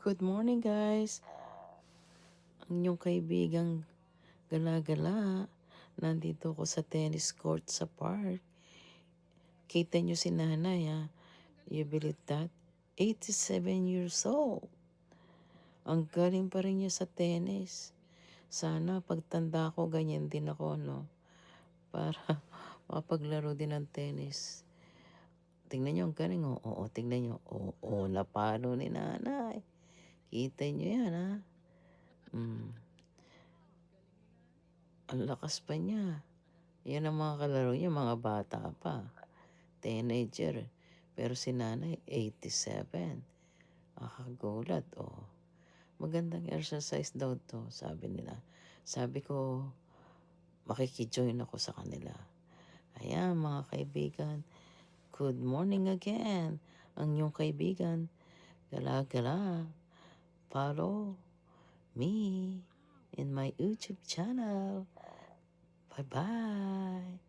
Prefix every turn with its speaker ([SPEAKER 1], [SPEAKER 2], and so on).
[SPEAKER 1] Good morning guys! Ang inyong kaibigang gala-gala. Nandito ako sa tennis court sa park. Kita nyo si nanay ha. You believe that? 87 years old. Ang galing pa rin niya sa tennis. Sana pagtanda ko ganyan din ako no. Para mapaglaro din ng tennis. Tingnan nyo ang galing oh. Oo, tingnan nyo. Oo, napalo ni nanay. Kita nyo yan ha. Ang lakas pa niya. Yan ang mga kalaro niya, mga bata pa. Teenager. Pero si nanay, 87. Akagulat, oh. Magandang exercise daw to, sabi nila. Sabi ko, makikijoin ako sa kanila. Ayan, mga kaibigan. Good morning again. Ang inyong kaibigan, gala-gala. Follow me in my YouTube channel. Bye-bye.